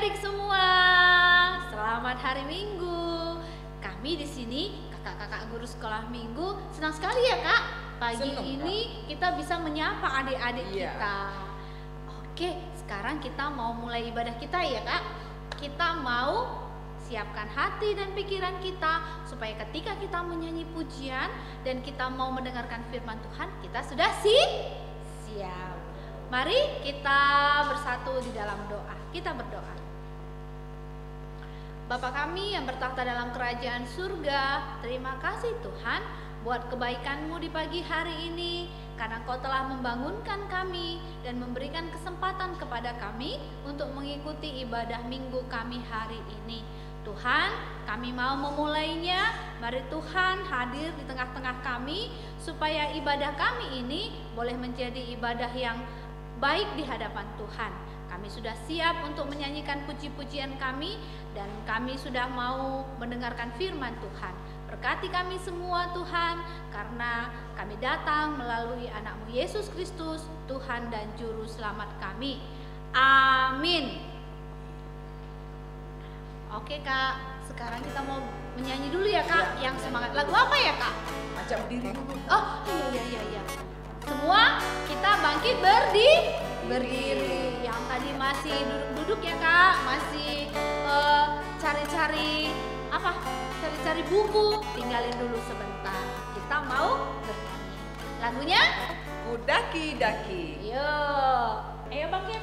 adik-adik semua, selamat hari Minggu. Kami di sini, kakak-kakak guru sekolah Minggu, senang sekali ya Kak. Pagi ini kita bisa menyapa adik-adik kita. Oke, sekarang kita mau mulai ibadah kita ya Kak. Kita mau siapkan hati dan pikiran kita supaya ketika kita menyanyi pujian dan kita mau mendengarkan firman Tuhan, kita sudah siap. Mari kita bersatu di dalam doa. Kita berdoa. Bapa kami yang bertakhta dalam kerajaan surga, terima kasih Tuhan buat kebaikan-Mu di pagi hari ini, karena Kau telah membangunkan kami dan memberikan kesempatan kepada kami untuk mengikuti ibadah minggu kami hari ini. Tuhan, kami mau memulainya. Mari Tuhan hadir di tengah-tengah kami supaya ibadah kami ini boleh menjadi ibadah yang baik di hadapan Tuhan. Kami sudah siap untuk menyanyikan puji-pujian kami dan kami sudah mau mendengarkan firman Tuhan. Berkati kami semua Tuhan, karena kami datang melalui anak-Mu Yesus Kristus, Tuhan dan Juru Selamat kami. Amin. Oke Kak, sekarang kita mau menyanyi dulu ya Kak, yang semangat. Lagu apa ya Kak? Macam diri dulu. Oh iya. Semua kita bangkit berdiri. Yang tadi masih duduk-duduk ya Kak, masih cari buku, tinggalin dulu sebentar. Kita mau bernyanyi. Lagunya Kudaki-daki. Ayo bangkit.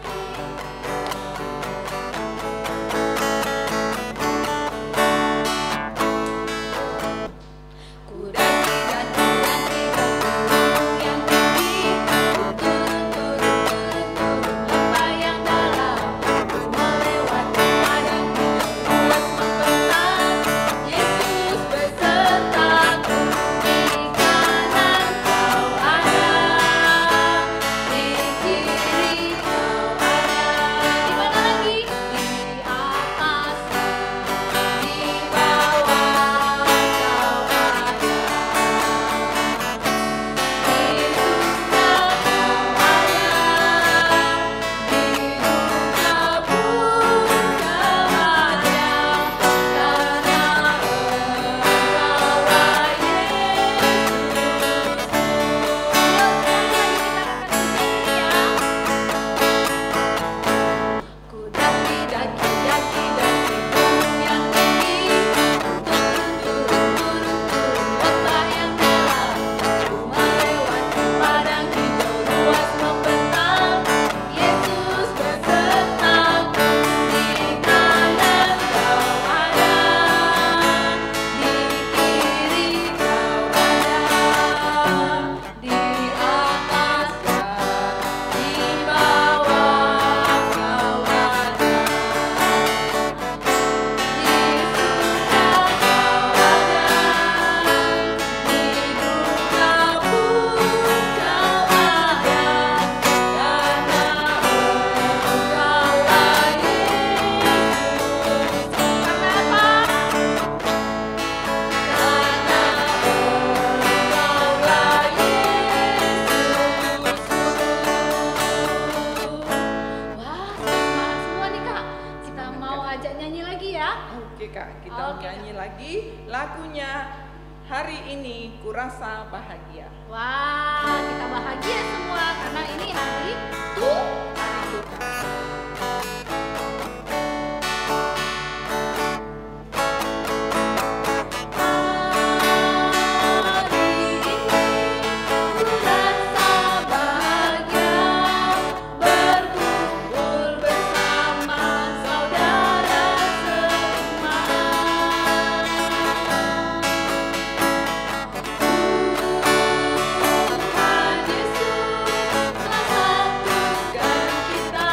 Oke Kak, kita nyanyi lagi lagunya Hari Ini Kurasa Bahagia. Wah, kita bahagia semua karena ini hari Tuhan. Yesus telah satukan kita.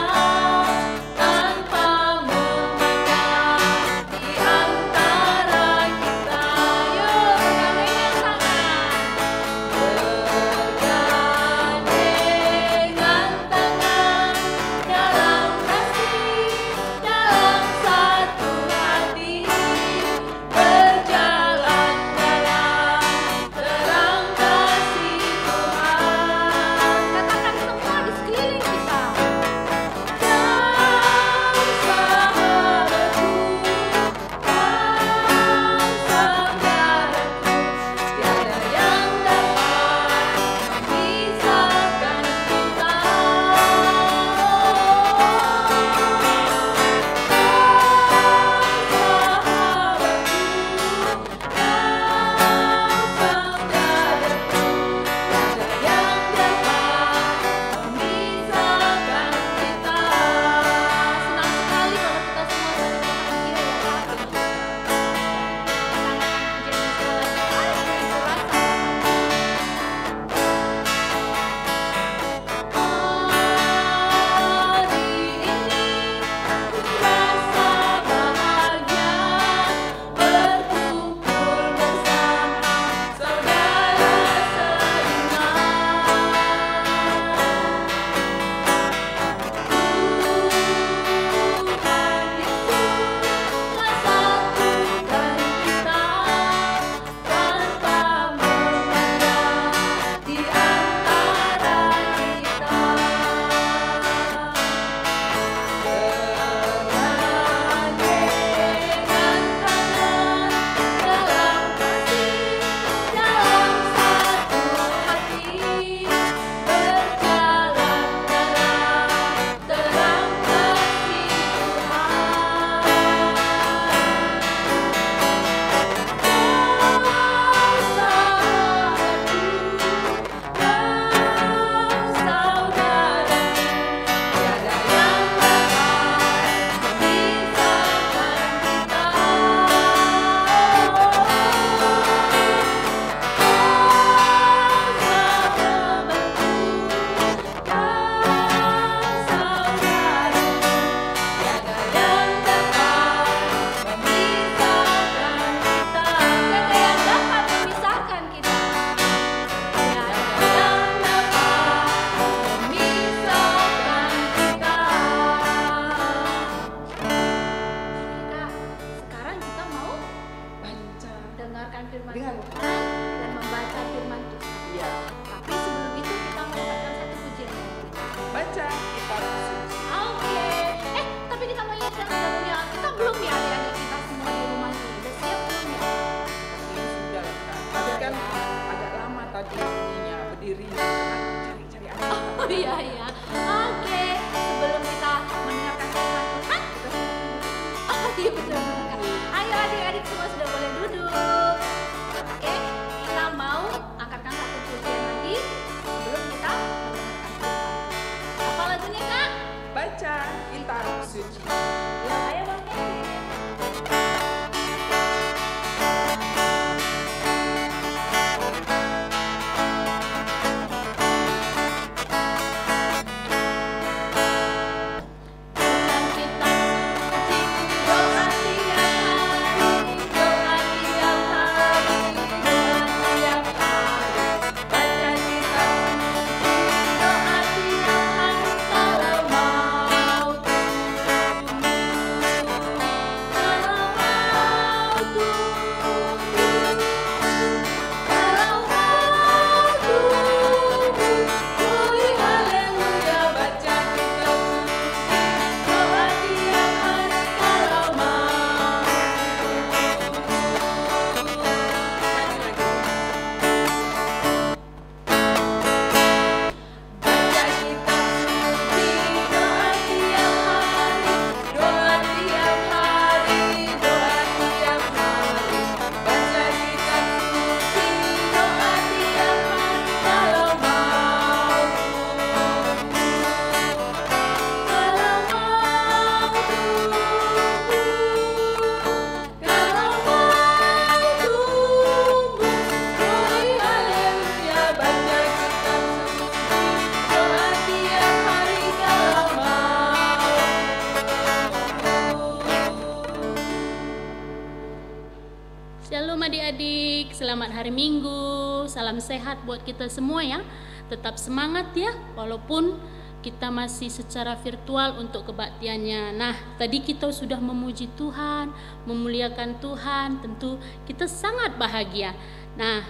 kitab suci. Ya, ayo Bang Kevin. Shalom adik-adik, selamat hari Minggu, salam sehat buat kita semua ya. Tetap semangat ya, walaupun kita masih secara virtual untuk kebaktiannya. Nah, tadi kita sudah memuji Tuhan, memuliakan Tuhan, tentu kita sangat bahagia. Nah,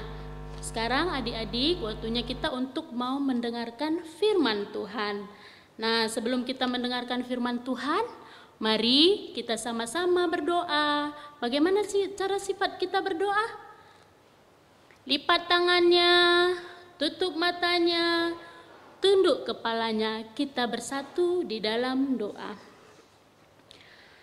sekarang adik-adik waktunya kita untuk mau mendengarkan firman Tuhan. Nah, sebelum kita mendengarkan firman Tuhan, mari kita sama-sama berdoa. Bagaimana sih cara sifat kita berdoa? Lipat tangannya, tutup matanya, tunduk kepalanya, kita bersatu di dalam doa.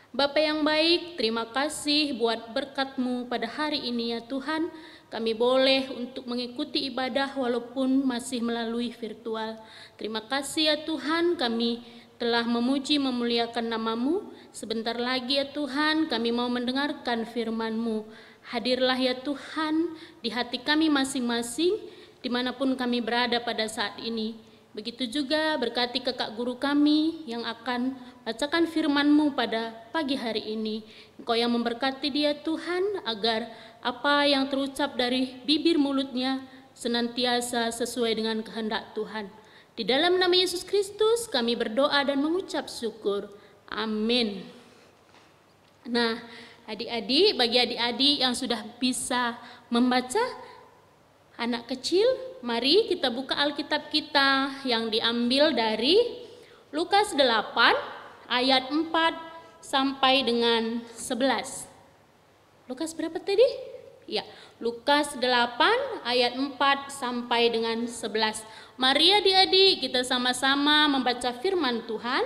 Bapa yang baik, terima kasih buat berkat-Mu pada hari ini ya Tuhan. Kami boleh untuk mengikuti ibadah walaupun masih melalui virtual. Terima kasih ya Tuhan, kami telah memuji memuliakan nama-Mu. Sebentar lagi ya Tuhan, kami mau mendengarkan firman-Mu. Hadirlah ya Tuhan di hati kami masing-masing, dimanapun kami berada pada saat ini. Begitu juga berkati kakak guru kami yang akan bacakan firman-Mu pada pagi hari ini. Engkau yang memberkati dia Tuhan, agar apa yang terucap dari bibir mulutnya senantiasa sesuai dengan kehendak Tuhan. Di dalam nama Yesus Kristus kami berdoa dan mengucap syukur. Amin. Nah, adik-adik, bagi adik-adik yang sudah bisa membaca, anak kecil, mari kita buka Alkitab kita yang diambil dari Lukas 8 ayat 4 sampai dengan 11. Lukas berapa tadi? Ya, Lukas 8 ayat 4 sampai dengan 11. Mari adik-adik kita sama-sama membaca firman Tuhan.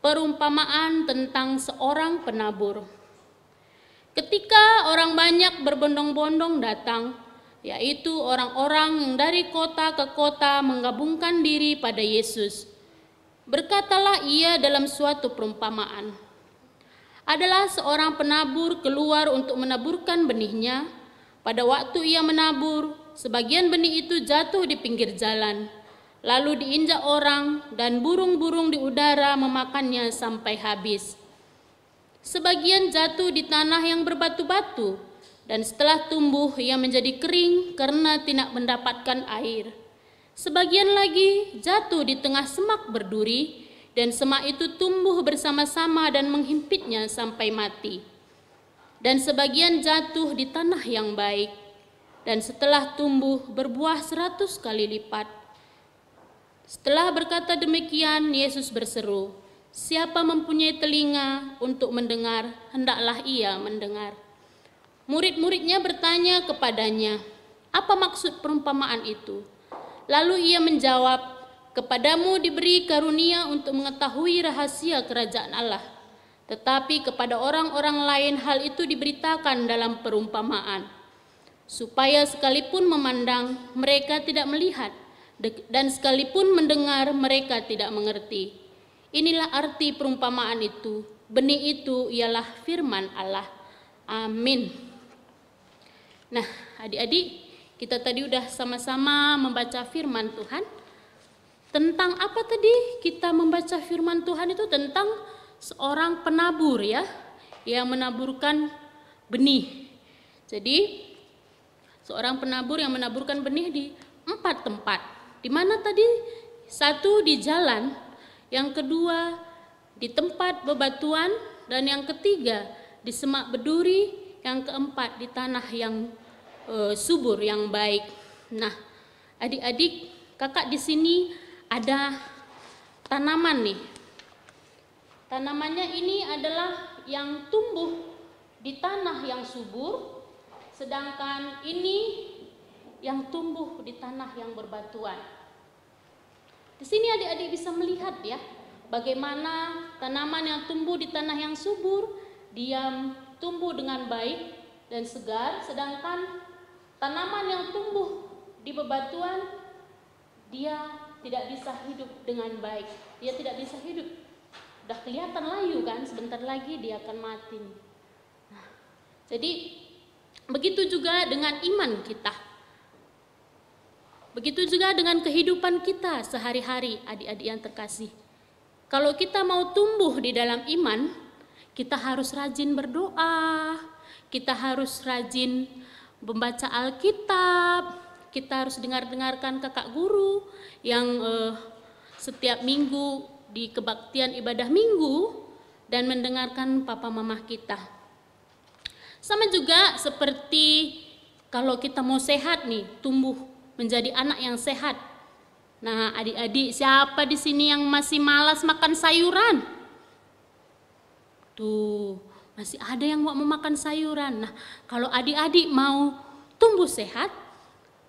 Perumpamaan tentang seorang penabur. Ketika orang banyak berbondong-bondong datang, yaitu orang-orang yang dari kota ke kota menggabungkan diri pada Yesus, berkatalah ia dalam suatu perumpamaan. Adalah seorang penabur keluar untuk menaburkan benihnya. Pada waktu ia menabur, sebagian benih itu jatuh di pinggir jalan, lalu diinjak orang dan burung-burung di udara memakannya sampai habis. Sebagian jatuh di tanah yang berbatu-batu, dan setelah tumbuh ia menjadi kering karena tidak mendapatkan air. Sebagian lagi jatuh di tengah semak berduri, dan semak itu tumbuh bersama-sama dan menghimpitnya sampai mati. Dan sebagian jatuh di tanah yang baik, dan setelah tumbuh berbuah 100 kali lipat. Setelah berkata demikian, Yesus berseru, "Siapa mempunyai telinga untuk mendengar, hendaklah ia mendengar." Murid-muridnya bertanya kepadanya, "Apa maksud perumpamaan itu?" Lalu ia menjawab, "Kepadamu diberi karunia untuk mengetahui rahasia kerajaan Allah, tetapi kepada orang-orang lain hal itu diberitakan dalam perumpamaan, supaya sekalipun memandang mereka tidak melihat, dan sekalipun mendengar mereka tidak mengerti. Inilah arti perumpamaan itu. Benih itu ialah firman Allah. Amin. Nah, adik-adik, kita tadi udah sama-sama membaca firman Tuhan. Tentang apa tadi kita membaca firman Tuhan itu? Tentang seorang penabur ya, yang menaburkan benih. Jadi seorang penabur yang menaburkan benih di 4 tempat. Di mana tadi? 1 di jalan, yang kedua di tempat bebatuan, dan yang ketiga di semak beduri, yang keempat di tanah yang subur yang baik. Nah, adik-adik, kakak di sini ada tanaman nih. Tanamannya ini adalah yang tumbuh di tanah yang subur, sedangkan ini yang tumbuh di tanah yang berbatuan. Di sini adik-adik bisa melihat ya, bagaimana tanaman yang tumbuh di tanah yang subur, dia tumbuh dengan baik dan segar, sedangkan tanaman yang tumbuh di bebatuan, dia tidak bisa hidup dengan baik. Dia tidak bisa hidup. Udah kelihatan layu kan, sebentar lagi dia akan mati. Nah, jadi begitu juga dengan iman kita. Begitu juga dengan kehidupan kita sehari-hari, adik-adik yang terkasih. Kalau kita mau tumbuh di dalam iman, kita harus rajin berdoa, kita harus rajin membaca Alkitab, kita harus dengarkan kakak guru yang setiap minggu di kebaktian ibadah minggu, dan mendengarkan papa mama kita. Sama juga seperti kalau kita mau sehat nih, tumbuh menjadi anak yang sehat. Nah, adik-adik, siapa di sini yang masih malas makan sayuran? Tuh, masih ada yang mau makan sayuran. Nah, kalau adik-adik mau tumbuh sehat,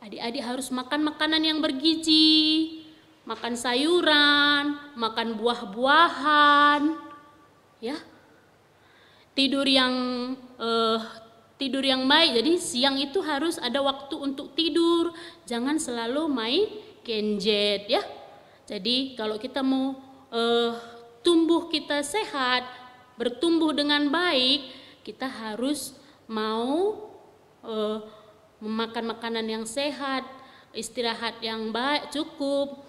adik-adik harus makan makanan yang bergizi, makan sayuran, makan buah-buahan, ya. Tidur yang baik. Jadi siang itu harus ada waktu untuk tidur, jangan selalu main gadget, ya. Jadi kalau kita mau tumbuh kita sehat, bertumbuh dengan baik, kita harus mau memakan makanan yang sehat, istirahat yang baik, cukup,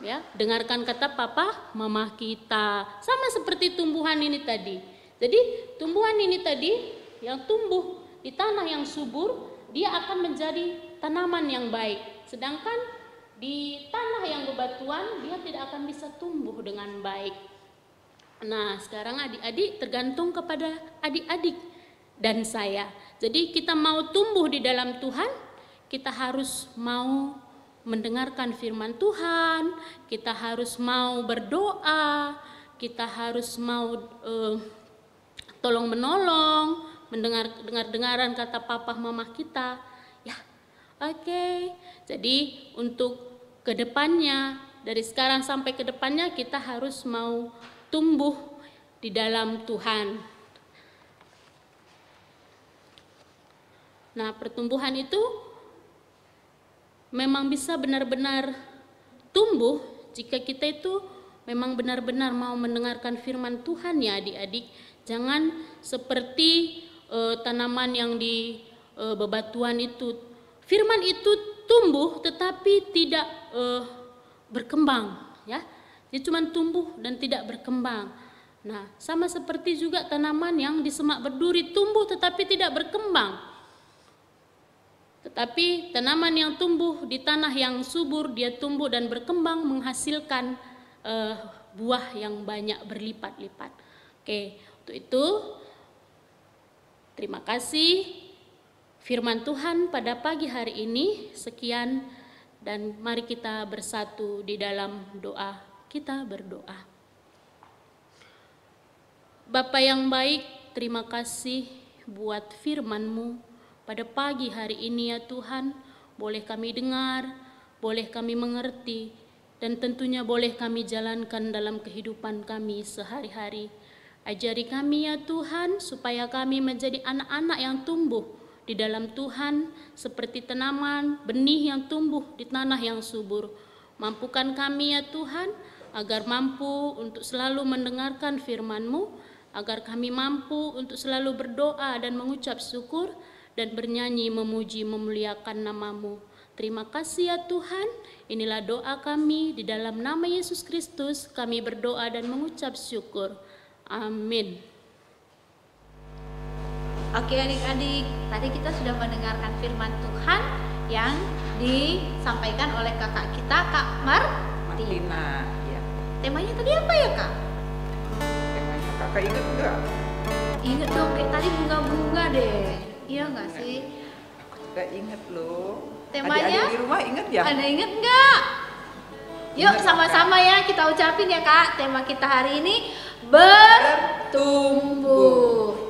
ya. Dengarkan kata papa mama kita. Sama seperti tumbuhan ini tadi. Jadi tumbuhan ini tadi yang tumbuh di tanah yang subur, dia akan menjadi tanaman yang baik. Sedangkan di tanah yang bebatuan, dia tidak akan bisa tumbuh dengan baik. Nah, sekarang adik-adik tergantung kepada adik-adik dan saya. Jadi kita mau tumbuh di dalam Tuhan, kita harus mau mendengarkan firman Tuhan, kita harus mau berdoa, kita harus mau tolong menolong, dengaran kata papa mama kita, ya. Oke. Jadi untuk kedepannya, dari sekarang sampai kedepannya kita harus mau tumbuh di dalam Tuhan. Nah, pertumbuhan itu memang bisa benar-benar tumbuh jika kita itu memang benar-benar mau mendengarkan firman Tuhan, ya adik-adik. Jangan seperti tanaman yang di bebatuan itu. Firman itu tumbuh tetapi tidak berkembang, ya. Dia cuma tumbuh dan tidak berkembang. Nah, sama seperti juga tanaman yang di semak berduri, tumbuh tetapi tidak berkembang. Tetapi tanaman yang tumbuh di tanah yang subur, dia tumbuh dan berkembang, menghasilkan buah yang banyak berlipat-lipat. Oke, untuk itu terima kasih firman Tuhan pada pagi hari ini. Sekian, dan mari kita bersatu di dalam doa. Kita berdoa. Bapa yang baik, terima kasih buat firman-Mu pada pagi hari ini, ya Tuhan. Boleh kami dengar, boleh kami mengerti, dan tentunya boleh kami jalankan dalam kehidupan kami sehari-hari. Ajari kami, ya Tuhan, supaya kami menjadi anak-anak yang tumbuh di dalam Tuhan, seperti tanaman, benih yang tumbuh di tanah yang subur. Mampukan kami, ya Tuhan, agar mampu untuk selalu mendengarkan firman-Mu, agar kami mampu untuk selalu berdoa dan mengucap syukur dan bernyanyi memuji memuliakan nama-Mu. Terima kasih ya Tuhan, inilah doa kami di dalam nama Yesus Kristus kami berdoa dan mengucap syukur. Amin. Oke adik-adik, tadi kita sudah mendengarkan firman Tuhan yang disampaikan oleh kakak kita, Kak Martina. Ya. Temanya tadi apa ya Kak? Temanya kakak ingat enggak? Ingat dong, kayak tadi bunga-bunga deh. Iya nggak sih? Enggak ingat loh. Temanya? Adik-adik di rumah ingat ya? Ada inget nggak? Yuk Ingat, sama-sama ya kita ucapin ya Kak. Tema kita hari ini bertumbuh.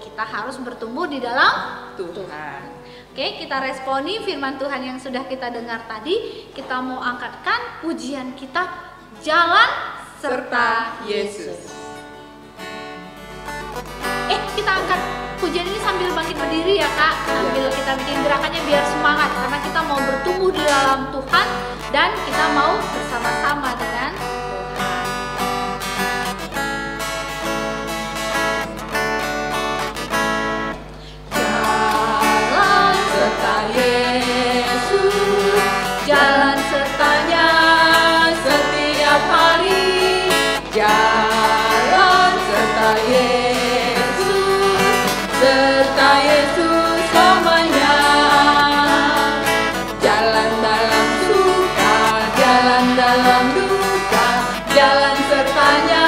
Kita harus bertumbuh di dalam Tuhan. Oke, kita responi firman Tuhan yang sudah kita dengar tadi. Kita mau angkatkan pujian kita, jalan serta Yesus. Kita angkat pujian ini sambil bangkit berdiri ya Kak. Sambil kita bikin gerakannya biar semangat, karena kita mau bertumbuh di dalam Tuhan dan kita mau bersama-sama dengan Tuhan. Jalan serta Yesus, jalan sertanya setiap hari. Jalan serta Yesus, serta Yesus selamanya. Jalan dalam suka, jalan dalam duka, jalan sertanya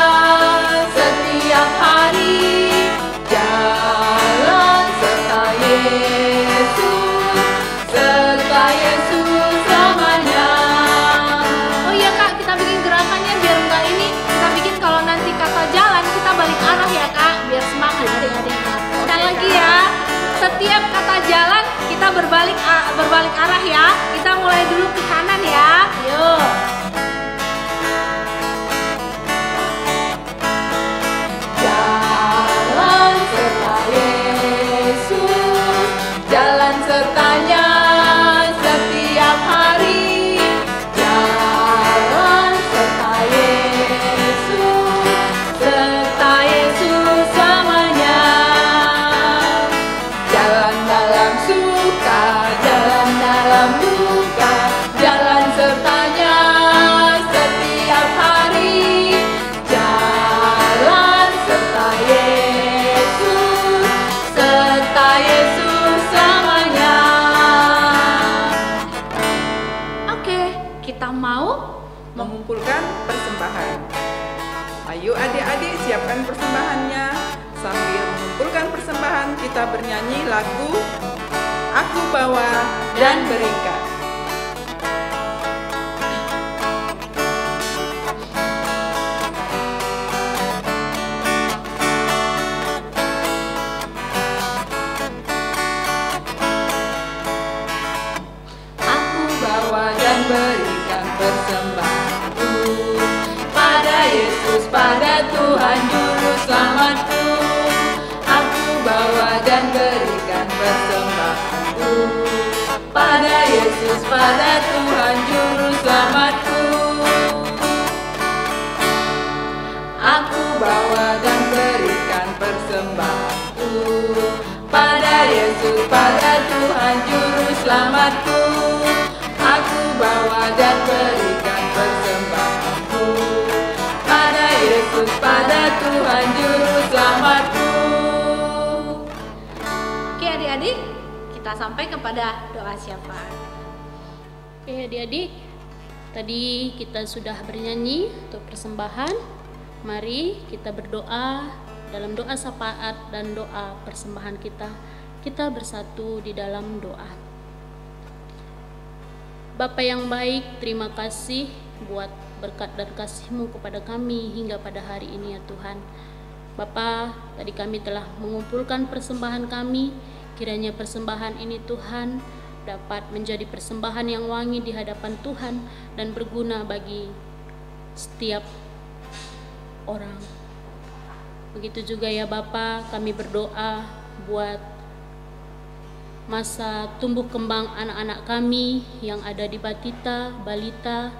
setiap hari. Jalan serta Yesus, serta Yesus selamanya. Oh iya Kak, kita bikin gerakannya biar enggak ini. Kita bikin kalau nanti kata jalan kita balik arah ya Kak, biar semangat adik-adik. Kita lagi ya. Setiap kata jalan kita berbalik arah ya. Kita mulai dulu ke kanan ya. Yuk. Jalan serta Yesus, jalan sertanya setiap hari. Jalan serta Yesus, serta Yesus selamanya. Jalan dalam suka, jalan dalam duka, jalan sertanya setiap hari. Jalan serta Yesus, serta Yesus selamanya. Oke, kita mau Mengumpulkan persembahan. Ayo adik-adik siapkan persembahannya. Sambil mengumpulkan persembahan kita bernyanyi lagu Aku Bawa dan Berikan. Aku bawa dan berikan persembahanku pada Yesus, pada Tuhan Juru Selamatku. Aku bawa dan berikan persembahanku pada Yesus, pada Tuhan Juru Selamatku. Aku bawa dan berikan persembahanku pada Yesus, pada Tuhan Juru Selamatku. Aku bawa dan berikan persembahanku pada Yesus, pada Tuhan Juru Selamatku. Oke adik-adik, kita sampai kepada doa syafaat. Oke adik-adik, tadi kita sudah bernyanyi untuk persembahan. Mari kita berdoa dalam doa syafaat dan doa persembahan kita. Kita bersatu di dalam doa. Bapa yang baik, terima kasih buat berkat dan kasih-Mu kepada kami hingga pada hari ini ya Tuhan. Bapa, tadi kami telah mengumpulkan persembahan kami. Kiranya persembahan ini Tuhan dapat menjadi persembahan yang wangi di hadapan Tuhan dan berguna bagi setiap orang. Begitu juga ya Bapa, kami berdoa buat masa tumbuh kembang anak-anak kami yang ada di batita, balita,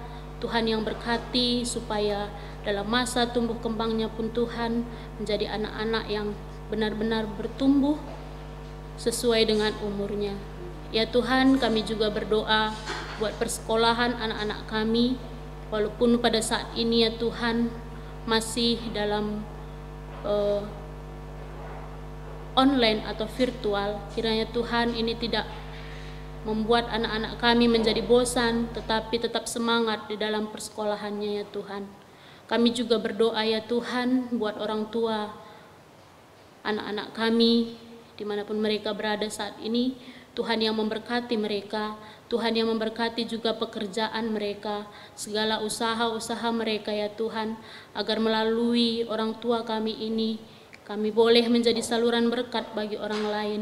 Tuhan yang berkati supaya dalam masa tumbuh kembangnya pun Tuhan menjadi anak-anak yang benar-benar bertumbuh sesuai dengan umurnya. Ya Tuhan, kami juga berdoa buat persekolahan anak-anak kami, walaupun pada saat ini ya Tuhan masih dalam online atau virtual. Kiranya Tuhan ini tidak membuat anak-anak kami menjadi bosan, tetapi tetap semangat di dalam persekolahannya ya Tuhan. Kami juga berdoa ya Tuhan buat orang tua anak-anak kami dimanapun mereka berada saat ini. Tuhan yang memberkati mereka, Tuhan yang memberkati juga pekerjaan mereka, segala usaha-usaha mereka ya Tuhan, agar melalui orang tua kami ini, kami boleh menjadi saluran berkat bagi orang lain.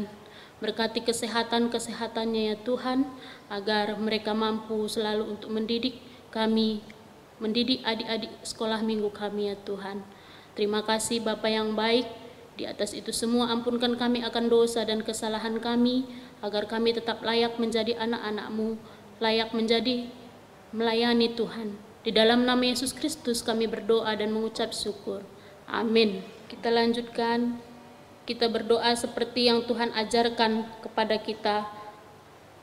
Berkati kesehatan-kesehatannya ya Tuhan, agar mereka mampu selalu untuk mendidik kami, mendidik adik-adik sekolah minggu kami ya Tuhan. Terima kasih Bapa yang baik. Di atas itu semua ampunkan kami akan dosa dan kesalahan kami, agar kami tetap layak menjadi anak-anak-Mu, layak menjadi melayani Tuhan. Di dalam nama Yesus Kristus kami berdoa dan mengucap syukur. Amin. Kita lanjutkan. Kita berdoa seperti yang Tuhan ajarkan kepada kita.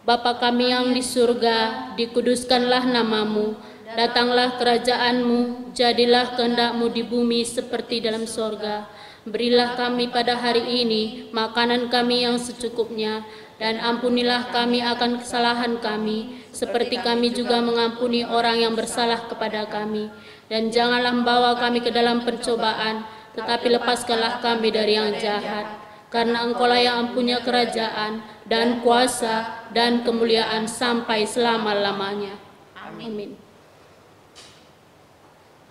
Bapa kami yang di surga, dikuduskanlah nama-Mu, datanglah kerajaan-Mu, jadilah kehendak-Mu di bumi seperti dalam sorga. Berilah kami pada hari ini makanan kami yang secukupnya, dan ampunilah kami akan kesalahan kami, seperti kami juga mengampuni orang yang bersalah kepada kami. Dan janganlah membawa kami ke dalam pencobaan, tetapi lepaskanlah kami dari yang jahat. Karena Engkau-lah yang mempunyai kerajaan, dan kuasa, dan kemuliaan sampai selama-lamanya. Amin.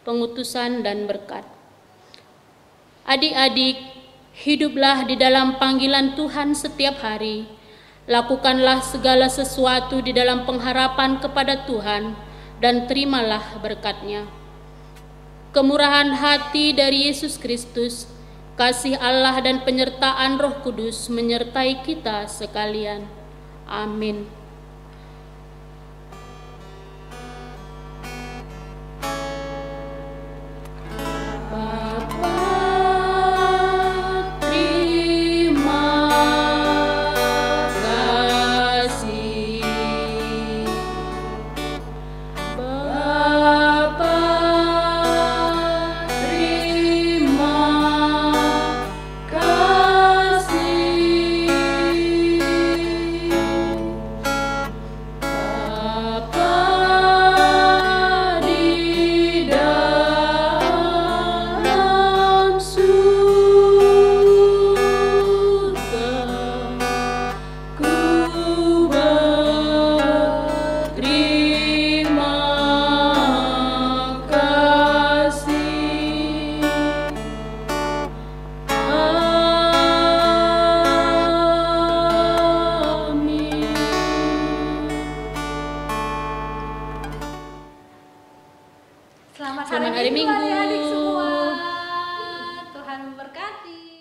Pengutusan dan berkat. Adik-adik, hiduplah di dalam panggilan Tuhan setiap hari. Lakukanlah segala sesuatu di dalam pengharapan kepada Tuhan, dan terimalah berkat-Nya. Kemurahan hati dari Yesus Kristus, kasih Allah dan penyertaan Roh Kudus menyertai kita sekalian. Amin. Selamat hari Minggu adik-adik semua. Tuhan memberkati.